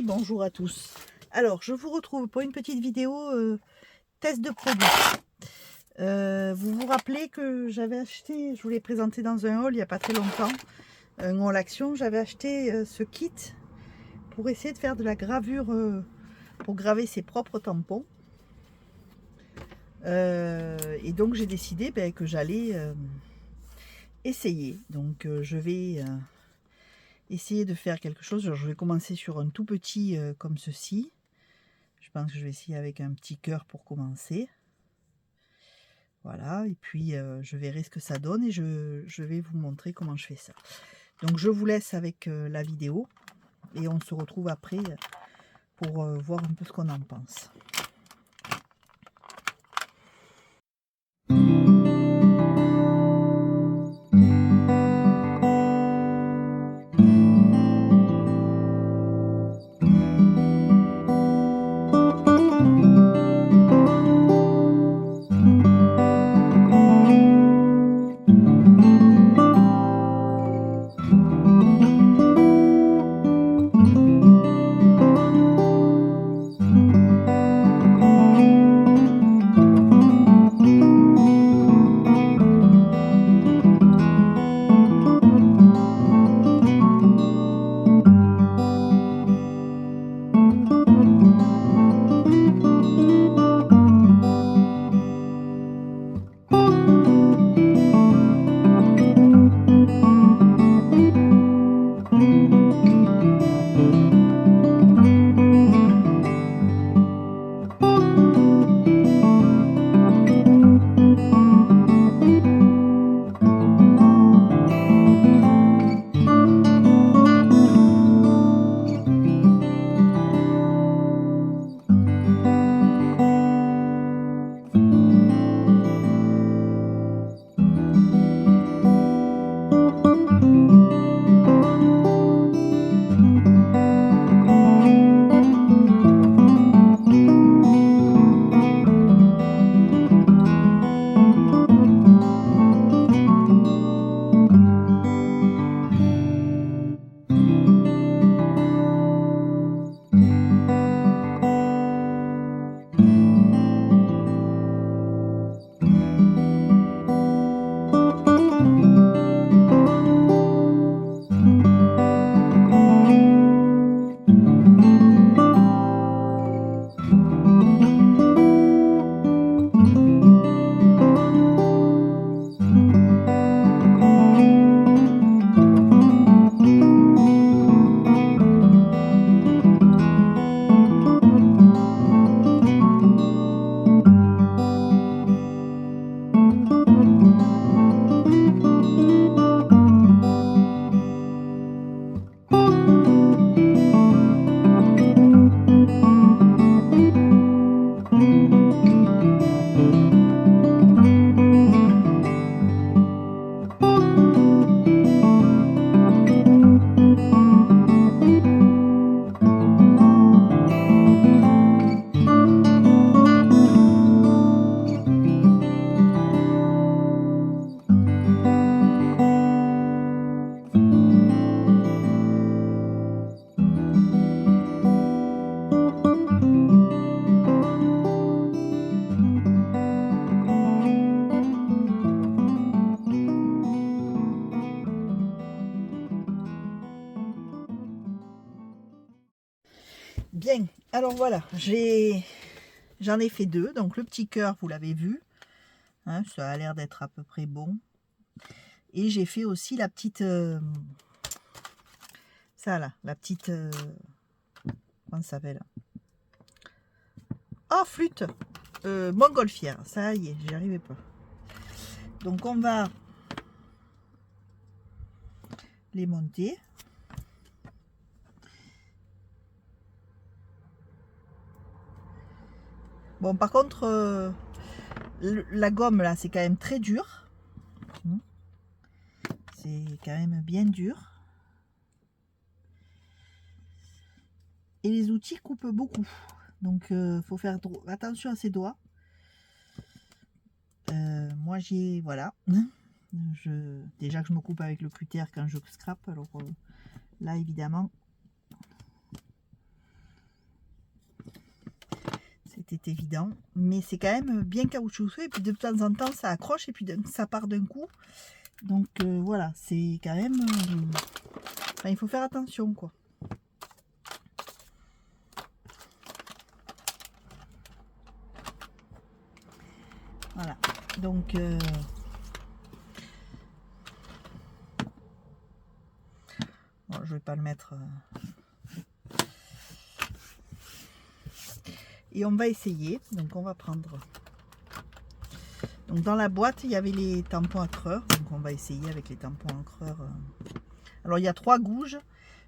bonjour à tous. Alors, je vous retrouve pour une petite vidéo test de produit. Vous vous rappelez que j'avais acheté, je vous l'ai présenté dans un haul il n'y a pas très longtemps, un haul action. J'avais acheté ce kit pour essayer de faire de la gravure, pour graver ses propres tampons. Et donc j'ai décidé que j'allais essayer. Donc je vais essayer de faire quelque chose. Alors, je vais commencer sur un tout petit comme ceci. Je pense que je vais essayer avec un petit cœur pour commencer. Voilà, et puis je verrai ce que ça donne et je vais vous montrer comment je fais ça. Donc je vous laisse avec la vidéo et on se retrouve après pour voir un peu ce qu'on en pense. Bien, alors voilà, j'en ai fait deux. Donc le petit cœur, vous l'avez vu, hein, ça a l'air d'être à peu près bon. Et j'ai fait aussi la petite, ça là, la petite, comment ça s'appelle? Oh, flûte, montgolfière, ça y est, j'y arrivais pas. Donc on va les monter. Bon, par contre, la gomme là, c'est quand même très dur. C'est quand même bien dur. Et les outils coupent beaucoup. Donc, faut faire attention à ses doigts. Moi, voilà. Déjà que je me coupe avec le cutter quand je scrape. Alors là, évidemment, C'était évident. Mais c'est quand même bien caoutchouteux. Et puis de temps en temps, ça accroche et puis ça part d'un coup. Donc voilà, c'est quand même... enfin, il faut faire attention, quoi. Voilà. Donc... bon, je vais pas le mettre... Et on va essayer. Donc on va prendre... Donc dans la boîte, il y avait les tampons accreurs. Donc on va essayer avec les tampons accreurs. Alors il y a 3 gouges.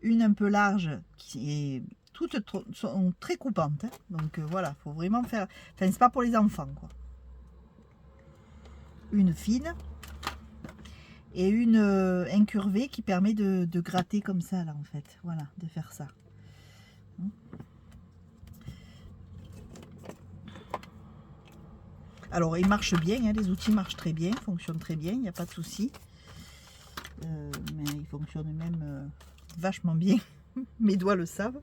Une un peu large qui est... Toutes sont très coupantes. Hein. Donc voilà, faut vraiment faire... Enfin, c'est pas pour les enfants, quoi. Une fine. Et une incurvée qui permet de gratter comme ça, là, en fait. Voilà, de faire ça. Alors, ils marchent bien, hein, les outils marchent très bien, fonctionnent très bien, il n'y a pas de souci. Mais ils fonctionnent même vachement bien, mes doigts le savent.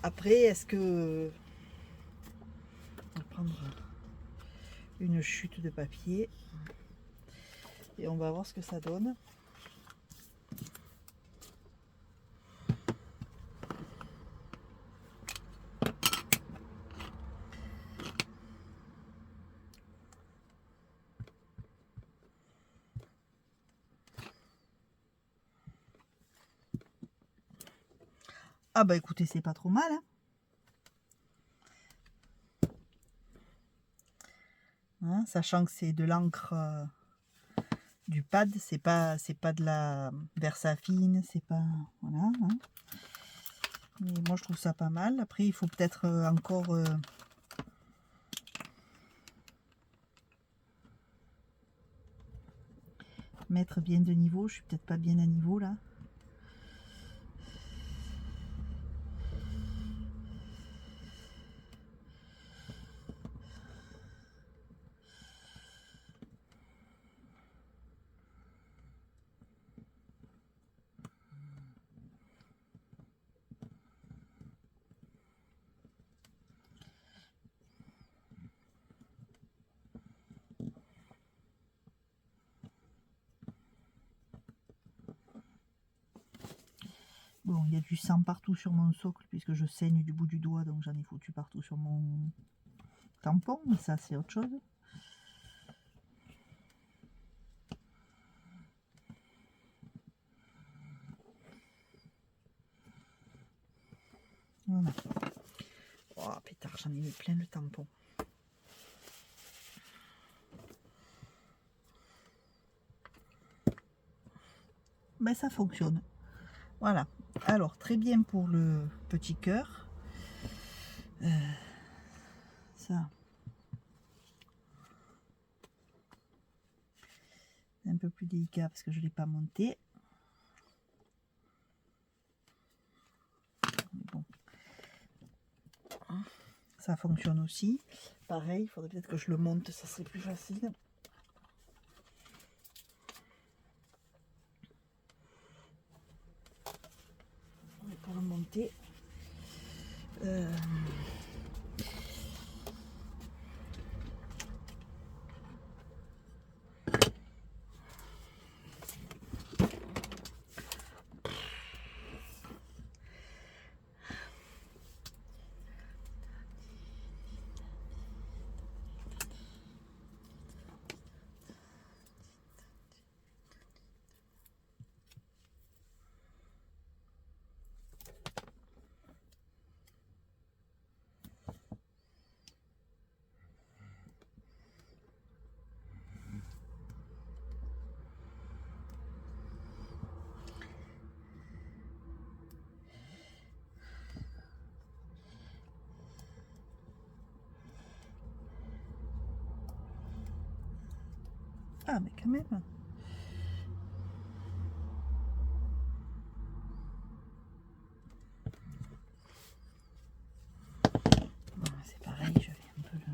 Après, est-ce que... On va prendre une chute de papier et on va voir ce que ça donne. Ah bah écoutez, c'est pas trop mal, hein. Hein, sachant que c'est de l'encre du pad, c'est pas de la Versafine, c'est pas... Voilà. Hein. Mais moi je trouve ça pas mal. Après il faut peut-être encore... mettre bien de niveau. Je suis peut-être pas bien à niveau là. Bon, il y a du sang partout sur mon socle puisque je saigne du bout du doigt, donc j'en ai foutu partout sur mon tampon, mais ça c'est autre chose. Voilà. Oh pétard, j'en ai mis plein le tampon. Ben ça fonctionne. Voilà. Alors très bien pour le petit cœur. Ça. C'est un peu plus délicat parce que je ne l'ai pas monté. Mais bon. Ça fonctionne aussi. Pareil, il faudrait peut-être que je le monte, ça serait plus facile. Pour le monter. Ah, mais quand même. Bon, c'est pareil, je vais un peu le...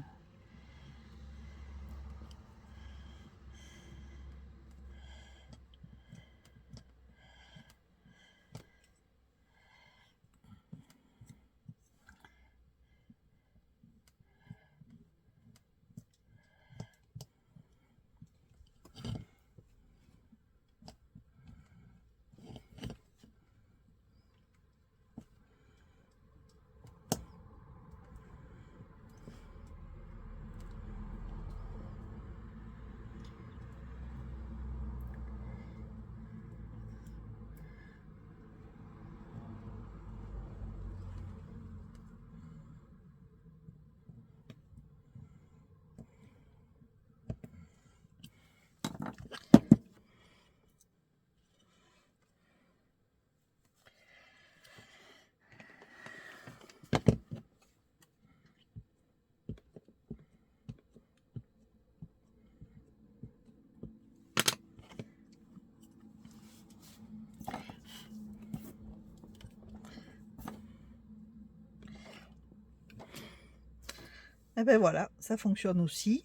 Et ben voilà, ça fonctionne aussi.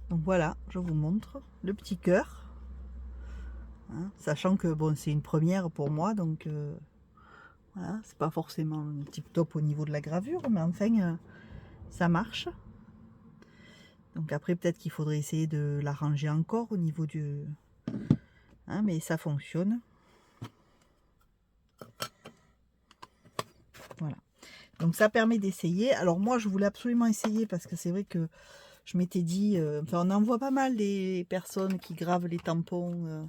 Donc voilà, je vous montre le petit cœur. Sachant que bon, c'est une première pour moi, donc voilà, c'est pas forcément tip top au niveau de la gravure, mais enfin ça marche. Donc après peut-être qu'il faudrait essayer de l'arranger encore au niveau du... mais ça fonctionne. Voilà. Donc ça permet d'essayer. Alors moi je voulais absolument essayer parce que c'est vrai que je m'étais dit... enfin on en voit pas mal des personnes qui gravent les tampons.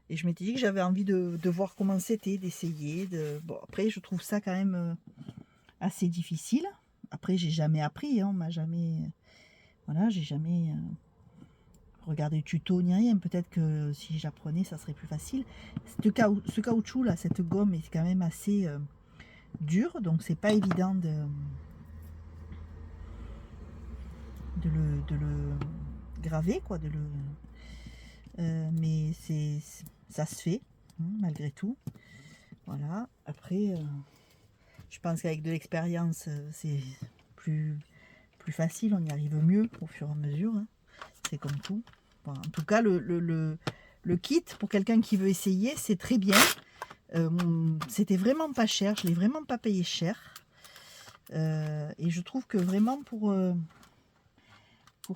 Et je m'étais dit que j'avais envie de voir comment c'était, d'essayer. Bon après je trouve ça quand même assez difficile. Après j'ai jamais appris, on m'a jamais... Voilà, j'ai jamais... regarder le tuto ni rien, peut-être que si j'apprenais ça serait plus facile. Ce caoutchouc là, cette gomme est quand même assez dur, donc c'est pas évident de le graver quoi, mais ça se fait malgré tout. Voilà, après je pense qu'avec de l'expérience c'est plus facile, on y arrive mieux au fur et à mesure, c'est comme tout. Bon, en tout cas le kit pour quelqu'un qui veut essayer c'est très bien. C'était vraiment pas cher, je l'ai vraiment pas payé cher, et je trouve que vraiment pour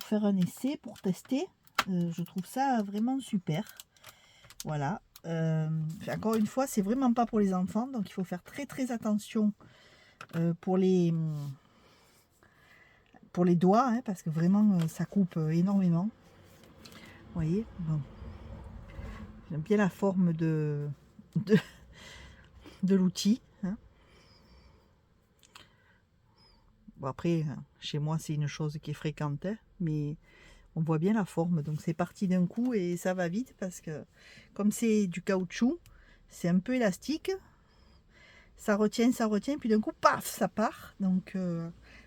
faire un essai, pour tester, je trouve ça vraiment super. Voilà, encore une fois c'est vraiment pas pour les enfants, donc il faut faire très très attention pour les doigts, parce que vraiment ça coupe énormément. Vous voyez, bon, j'aime bien la forme de l'outil. Bon après, chez moi c'est une chose qui est fréquente, mais on voit bien la forme. Donc c'est parti d'un coup et ça va vite parce que comme c'est du caoutchouc, c'est un peu élastique. Ça retient, puis d'un coup, paf, ça part. Donc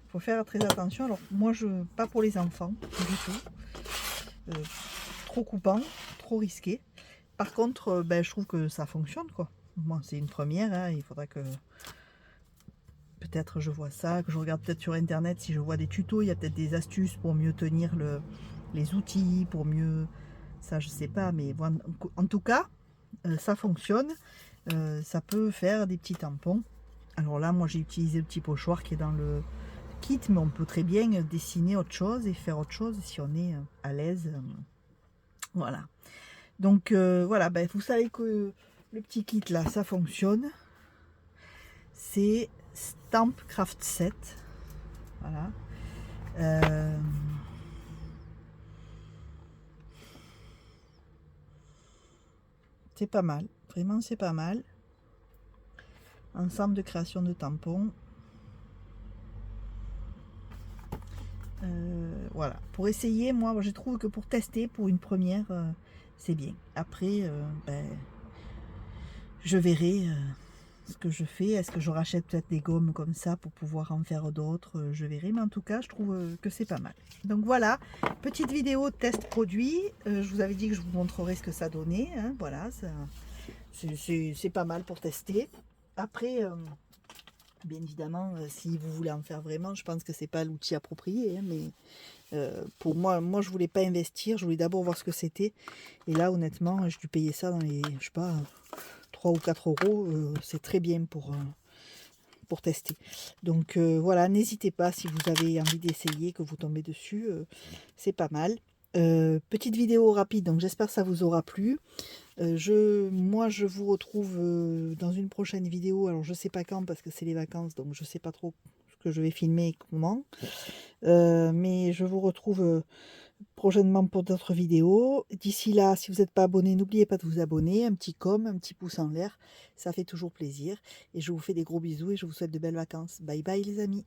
faut faire très attention. Alors moi, pas pour les enfants du tout. Trop coupant, trop risqué. Par contre, je trouve que ça fonctionne quoi. Moi, c'est une première, il faudra que peut-être je vois ça, que je regarde peut-être sur internet si je vois des tutos, il y a peut-être des astuces pour mieux tenir les outils, pour mieux, ça je sais pas, mais bon, en tout cas ça fonctionne, ça peut faire des petits tampons. Alors là moi j'ai utilisé le petit pochoir qui est dans le kit, mais on peut très bien dessiner autre chose et faire autre chose si on est à l'aise. Voilà, donc voilà, vous savez que le petit kit là ça fonctionne, c'est Stamp Craft Set. Voilà. C'est pas mal. Vraiment, c'est pas mal. Ensemble de création de tampons. Voilà. Pour essayer, moi, je trouve que pour tester, pour une première, c'est bien. Après, je verrai ce que je fais. Est-ce que je rachète peut-être des gommes comme ça pour pouvoir en faire d'autres? Je verrai, mais en tout cas je trouve que c'est pas mal. Donc voilà, petite vidéo test produit. Je vous avais dit que je vous montrerai ce que ça donnait, voilà, c'est pas mal pour tester. Après bien évidemment si vous voulez en faire vraiment, je pense que c'est pas l'outil approprié, mais pour moi je voulais pas investir, je voulais d'abord voir ce que c'était, et là honnêtement j'ai dû payer ça dans les, je sais pas, 3 ou 4 euros, c'est très bien pour tester. Donc voilà, n'hésitez pas si vous avez envie d'essayer, que vous tombez dessus, c'est pas mal. Petite vidéo rapide, donc j'espère que ça vous aura plu. Moi je vous retrouve dans une prochaine vidéo, alors je sais pas quand parce que c'est les vacances, donc je sais pas trop ce que je vais filmer et comment, mais je vous retrouve prochainement pour d'autres vidéos. D'ici là, si vous n'êtes pas abonné, n'oubliez pas de vous abonner, un petit un petit pouce en l'air, ça fait toujours plaisir, et je vous fais des gros bisous et je vous souhaite de belles vacances. Bye bye les amis.